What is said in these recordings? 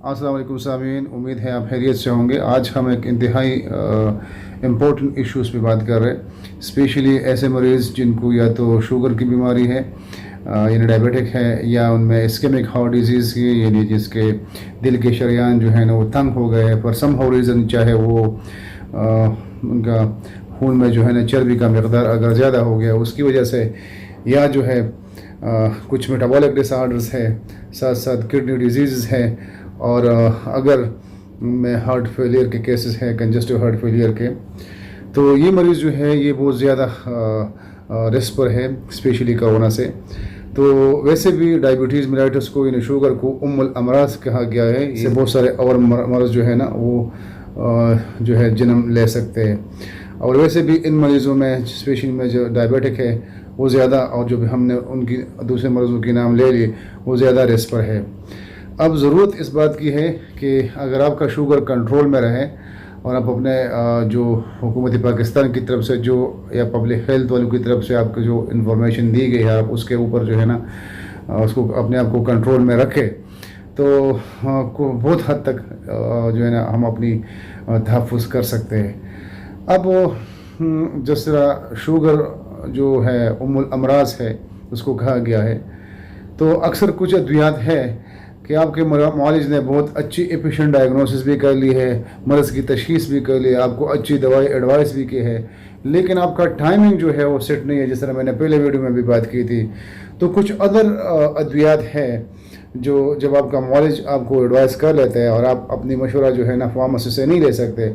अस्सलाम वालेकुम सामीन, उम्मीद है आप खैरियत से होंगे। आज हम एक इंतहाई इम्पोर्टेंट इश्यूज़ पे बात कर रहे हैं, स्पेशली ऐसे मरीज़ जिनको या तो शुगर की बीमारी है यानी डायबिटिक है, या उनमें इस्केमिक हार्ट डिजीज़ की यानी जिसके दिल के शरियान जो है ना वो तंग हो गए फॉर सम हाउ रीज़न, चाहे वो उनका खून में जो है ना चर्बी का मकदार अगर ज़्यादा हो गया उसकी वजह से, या जो है कुछ मेटाबॉलिक डिसऑर्डर्स है, साथ साथ किडनी डिजीज़ है, और अगर में हार्ट फेलियर के केसेस हैं, कंजस्टिव हार्ट फेलियर के, तो ये मरीज़ जो है ये बहुत ज़्यादा रिस्क पर है, स्पेशली कोरोना से। तो वैसे भी डायबिटीज़ मेलाइटस को यानी शुगर को उम्मुल अमराज कहा गया है। इससे बहुत सारे और मर्ज़ जो है ना वो जो है जन्म ले सकते हैं, और वैसे भी इन मरीज़ों में स्पेशली में जो डायबिटिक है वो ज़्यादा, और जो भी हमने उनकी दूसरे मरीज़ों के नाम ले लिए वो ज़्यादा रिस्क पर है। अब ज़रूरत इस बात की है कि अगर आपका शुगर कंट्रोल में रहे और आप अपने जो हुकूमत पाकिस्तान की तरफ से जो या पब्लिक हेल्थ वालों की तरफ से आपको जो इन्फॉर्मेशन दी गई है आप उसके ऊपर जो है ना उसको अपने आप को कंट्रोल में रखें, तो को बहुत हद तक जो है ना हम अपनी तहफ़्फ़ुज़ कर सकते हैं। अब जिस तरह शुगर जो है उम्मुल अमराज है उसको कहा गया है, तो अक्सर कुछ अद्वियात है कि आपके मुआलिज ने बहुत अच्छी एफिशिएंट डायग्नोसिस भी कर ली है, मर्ज़ की तशख़ीस भी कर ली है, आपको अच्छी दवाई एडवाइस भी की है, लेकिन आपका टाइमिंग जो है वो सेट नहीं है, जिस तरह मैंने पहले वीडियो में भी बात की थी। तो कुछ अदर अद्वियात है जो जब आपका मुआलिज आपको एडवाइस कर लेते हैं और आप अपनी मशवरा जो है ना फार्मेसी से नहीं ले सकते,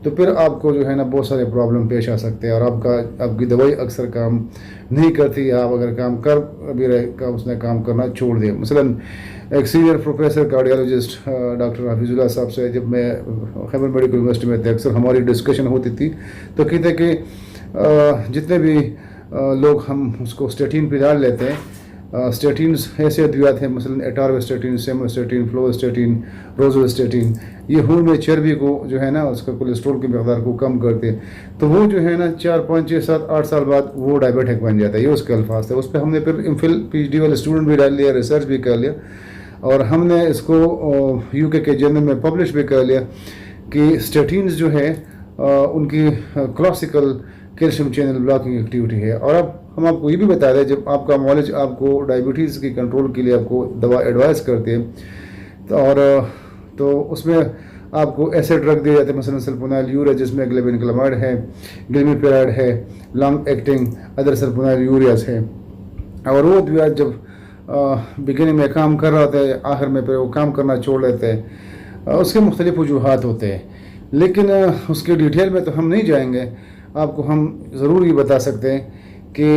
तो फिर आपको जो है ना बहुत सारे प्रॉब्लम पेश आ सकते हैं और आपकी दवाई अक्सर काम नहीं करती। आप अगर काम कर भी रहे उसने काम करना छोड़ दिया। मसलन एक senior professor cardiologist doctor Hafizullah साहब से जब मैं खैबर मेडिकल यूनिवर्सिटी में थे, अक्सर हमारी डिस्कशन होती थी, तो कहते कि जितने भी लोग हम उसको स्टेटिन पे डाल लेते हैं, स्टेटिन्स ऐसे अद्वियात हैं, मसलन एटारवेस्टेटिन, सेमोस्टेटिन, फ्लोस्टेटिन, रोजोस्टेटिन, ये खून में चर्बी को जो है ना उसका कोलेस्ट्रॉल की मकदार को कम करते हैं, तो वो जो है ना 4, 5, 6, 7, 8 साल बाद वो डायबिटिक बन जाता है। ये उसके अल्फाज थे। उस पर हमने फिर एमफिल पीएचडी वाले स्टूडेंट भी डाल लिया, रिसर्च भी कर लिया, और हमने इसको यूके के जर्नल में पब्लिश भी कर लिया कि स्टेटिन्स जो है उनकी classical calcium channel blocking activity है। और अब हम आपको ये भी बता दें, जब आपका मॉलेज आपको डायबिटीज़ की कंट्रोल के लिए आपको दवा एडवाइस करते हैं तो उसमें आपको ऐसे ड्रग दिए जाते हैं, मसलन सल्फोनाइल यूरिया जिसमें ग्लिबिनक्लामाइड है, ग्लिमिपेराइड है, long acting other sulfonyl ureas है, और वो दवा जब बिगिनिंग में काम कर रहा होता है आखिर में फिर वो काम करना छोड़ लेते हैं। उसके मुख्तलिफ वजूहात होते हैं, लेकिन उसके डिटेल में तो हम नहीं जाएंगे। आपको हम ज़रूर ये बता सकते हैं कि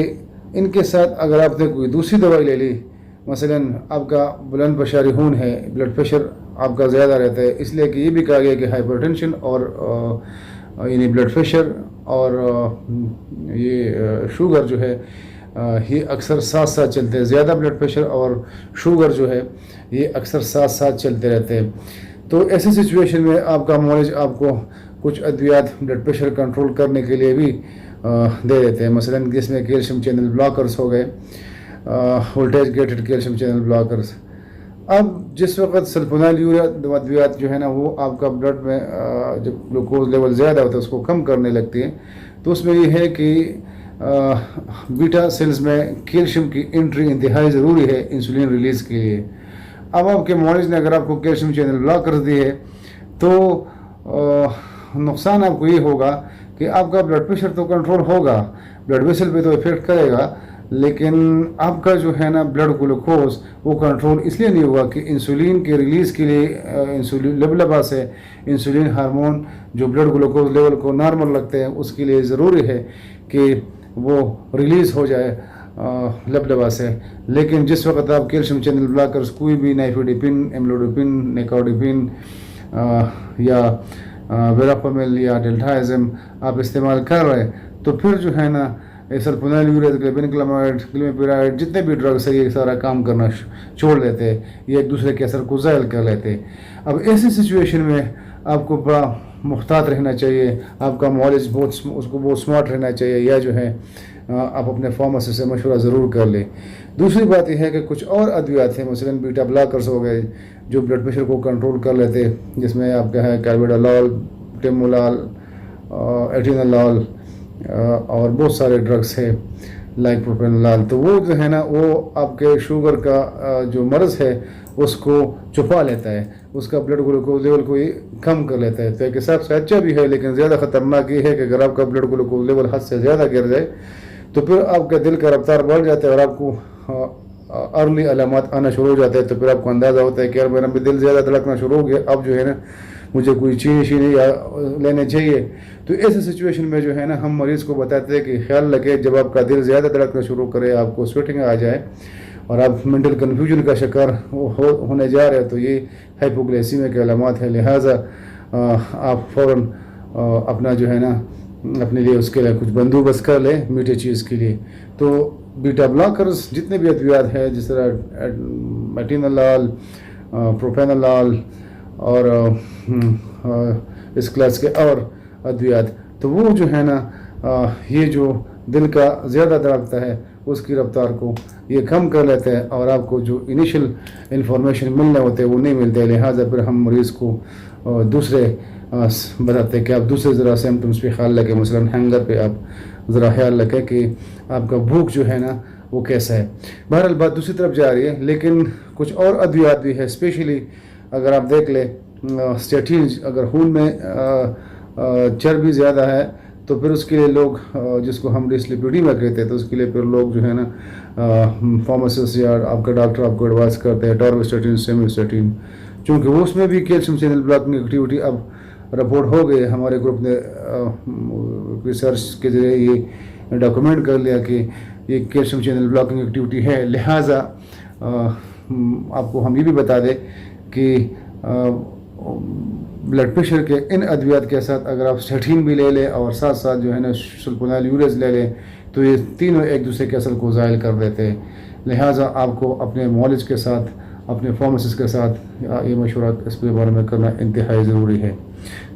इनके साथ अगर आपने कोई दूसरी दवाई ले ली, मसलन आपका बुलंद पशारी खून है, ब्लड प्रेशर आपका ज़्यादा रहता है, इसलिए कि ये भी कहा गया कि हाइपरटेंशन और यानी ब्लड प्रेशर और ये शुगर जो है ये अक्सर साथ साथ चलते हैं। ज़्यादा ब्लड प्रेशर और शुगर जो है ये अक्सर साथ साथ चलते रहते हैं। तो ऐसी सिचुएशन में आपका मॉलेज आपको कुछ अद्वियात ब्लड प्रेशर कंट्रोल करने के लिए भी दे देते हैं, मसलन जिसमें कैल्शियम चैनल ब्लॉकर्स हो गए, voltage gated calcium channel blockers. अब जिस वक्त सल्फोनाइल यूरिया अद्वियात जो है ना वो आपका ब्लड में जब ग्लूकोज लेवल ज़्यादा होता है उसको कम करने लगती है, तो उसमें ये है कि बीटा सेल्स में कैल्शियम की एंट्री इंतहाई ज़रूरी है इंसुलिन रिलीज़ के लिए। अब आपके मॉलेज ने अगर आपको कैल्शियम चैनल ब्लॉकर्स दिए तो नुकसान आपको ये होगा कि आपका ब्लड प्रेशर तो कंट्रोल होगा, ब्लड वेसल पे तो इफेक्ट करेगा, लेकिन आपका जो है ना ब्लड ग्लूकोज वो कंट्रोल इसलिए नहीं होगा कि इंसुलिन के रिलीज़ के लिए इंसुलिन लबलबा से इंसुलिन हार्मोन जो ब्लड ग्लूकोज लेवल को नॉर्मल रखते हैं उसके लिए ज़रूरी है कि वो रिलीज़ हो जाए लबलबा से। लेकिन जिस वक्त आप कैल्शियम चैनल ब्लॉकर्स कोई भी नाइफेडिपिन, एम्लोडिपिन, नेकाउडिपिन या वेरापामिल या डेल्टाइजम आप इस्तेमाल कर रहे हैं, तो फिर जो है ना सल्फोनाइल यूरिया, ग्लिबिनक्लामाइड, ग्लिमिपेराइड जितने भी ड्रग्स है ये सारा काम करना छोड़ देते हैं, ये एक दूसरे के असर को ज़ायल कर लेते हैं। अब ऐसी सिचुएशन में आपको बड़ा मुख्तात रहना चाहिए, आपका मॉलेज बहुत स्मार्ट रहना चाहिए, या जो है आप अपने फार्मेसी से मशवरा ज़रूर कर लें। दूसरी बात यह है कि कुछ और अद्वियात हैं, मसलन बीटा ब्लॉकर्स हो गए, جو بلڈ پریشر کو کنٹرول کر لیتے، جس میں آپ کا ہے کاربیڈالول، ٹیمولال، ایٹینولال اور بہت سارے ڈرگس ہے لائک پروپینولال. تو وہ جو ہے نا وہ آپ کے شوگر کا جو مرض ہے اس کو چھپا لیتا ہے، اس کا بلڈ گلوکوز لیول کو کم کر لیتا ہے. تو ایک حساب سے اچھا بھی ہے، لیکن زیادہ خطرناک یہ ہے کہ اگر آپ کا بلڈ گلوکوز لیول حد سے زیادہ گر جائے تو پھر آپ کا دل کا رفتار بڑھ جاتا ہے اور آپ کو ارلی علامات آنا شروع ہو جاتے ہیں. تو پھر آپ کو اندازہ ہوتا ہے کہ یار میرا بھی دل زیادہ دھڑکنا شروع ہو گیا، اب جو ہے نا مجھے کوئی چینی یا لینے چاہیے. تو ایسے سچویشن میں جو ہے نا ہم مریض کو بتاتے ہیں کہ خیال رکھے جب آپ کا دل زیادہ دھڑکنا شروع کرے، آپ کو سویٹنگ آ جائے اور آپ مینٹل کنفیوژن کا شکار ہونے جا رہے ہیں، تو یہ ہائپوگلیسیمیا کے علامات ہیں. لہٰذا آپ فوراً اپنا جو ہے نا اپنے لیے اس کے لیے کچھ بندوبست کر لیں میٹھے چیز کے لیے. تو بیٹا بلاکرز جتنے بھی ادویات ہیں جس طرح ایٹینولال، پروپینولال اور اس کلاس کے اور ادویات، تو وہ جو ہے نا یہ جو دل کا زیادہ دھڑکتا ہے اس کی رفتار کو یہ کم کر لیتے ہیں اور آپ کو جو انیشل انفارمیشن ملنے ہوتے ہیں وہ نہیں ملتے. لہٰذا پھر ہم مریض کو دوسرے بتاتے ہیں کہ آپ دوسرے ذرا سمپٹمس پہ خیال رکھیں. مثلاً ہینگر پہ آپ ذرا خیال رکھیں کہ آپ کا بھوک جو ہے نا وہ کیسا ہے. بہرحال بات دوسری طرف جا رہی ہے، لیکن کچھ اور ادویات بھی ہے. اسپیشلی اگر آپ دیکھ لیں اسٹیٹینز، اگر خون میں چربی زیادہ ہے تو پھر اس کے لیے لوگ جس کو ہم ڈسلیپیڈیمیا کہتے ہیں، تو اس کے لیے پھر لوگ جو ہے نا فارماسسٹ یا آپ کا ڈاکٹر آپ کو ایڈوائز کرتے ہیں ٹاربوسٹیٹن، سیمیسٹیٹن، چونکہ وہ اس میں بھی کیلشیم چینل بلاکنگ ایکٹیویٹی اب رپورٹ ہو گئی. ہمارے گروپ نے ریسرچ کے ذریعے یہ ڈاکومنٹ کر لیا کہ یہ کیلشیم چینل بلاکنگ ایکٹیویٹی ہے. لہٰذا آپ کو ہم یہ بھی بتا دیں کہ بلڈ پریشر کے ان ادویات کے ساتھ اگر آپ اسٹیٹین بھی لے لیں اور ساتھ ساتھ جو ہے نا سلفونیل یوریز لے لیں تو یہ تینوں ایک دوسرے کے اثر کو زائل کر دیتے ہیں. لہٰذا آپ کو اپنے معالج کے ساتھ، اپنے فارماسسٹ کے ساتھ یہ مشورہ اس کے بارے میں کرنا انتہائی ضروری ہے.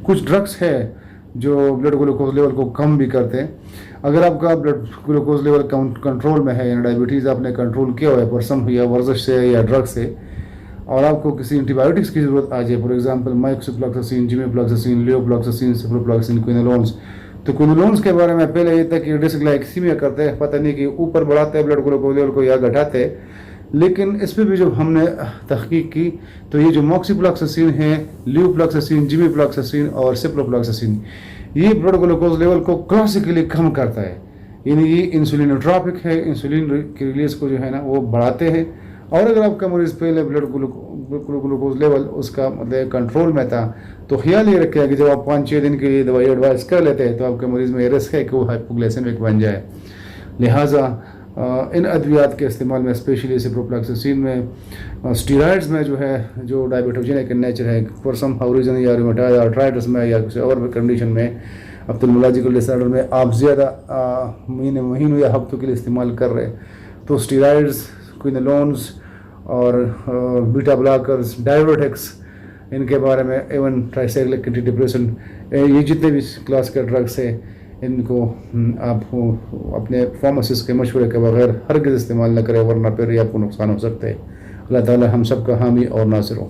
کچھ ڈرگس ہے جو بلڈ گلوکوز لیول کو کم بھی کرتے ہیں. اگر آپ کا بلڈ گلوکوز لیول کنٹرول میں ہے، یعنی ڈائبٹیز آپ نے کنٹرول کیا ہوا ہے پرسم یا ورزش سے یا ڈرگ سے، اور آپ کو کسی اینٹی بایوٹکس کی ضرورت آ جائے، فار ایگزامپل مائکسوفلاکساسین، جیمیفلاکساسین، لیوفلاکساسین، سپروفلاکسین، کوئنولونز، تو کوئنولونز کے بارے میں پہلے یہ تھا کہ ڈسگلائکسیمیا کرتے ہیں، پتہ نہیں کہ اوپر بڑھاتے ہیں بلڈ گلوکوز لیول کو یا گھٹاتے ہیں. لیکن اس پہ بھی جب ہم نے تحقیق کی تو یہ جو موکسیفلاکساسین ہے، لیوفلاکساسین، جیمیفلاکساسین اور سپروفلاکساسین، یہ بلڈ گلوکوز لیول کو کلاسیکلی کم کرتا ہے. یعنی یہ انسولینوٹراپک ہے، انسولین کی ریلیز کو جو ہے نا وہ بڑھاتے ہیں. اور اگر آپ کا مریض پہلے بلڈ گلوکوز لیول اس کا مطلب کنٹرول میں تھا تو خیال یہ رکھے کہ جب آپ 5-6 دن کے لیے دوائی ایڈوائز کر لیتے ہیں تو آپ کے مریض میں یہ رسک ہے کہ وہ ہائپوگلیسیمک بن جائے. لہٰذا ان ادویات کے استعمال میں اسپیشلی سپروفلاکساسین میں، اسٹیرائڈز میں جو ہے جو ڈائبیٹوجینک ان نیچر ہے، فار سم ریزن یا ریمیٹائڈ آرتھرائٹس میں یا کسی اور کنڈیشن میں، اپتھلمولوجیکل ڈس آرڈر میں آپ زیادہ مہینوں یا ہفتوں کے لیے استعمال کر رہے تو اسٹیرائڈز، کوئنولونز اور بیٹا بلاکرز، ڈائیورٹکس، ان کے بارے میں ایون ٹرائسائکلک اینٹی ڈپریسن، یہ جتنے بھی کلاس کے ڈرگس ہیں ان کو آپ اپنے فارماسسٹ کے مشورے کے بغیر ہرگز استعمال نہ کریں، ورنہ پھر یہ آپ کو نقصان ہو سکتا ہے. اللہ تعالی ہم سب کا حامی اور ناصر ہو.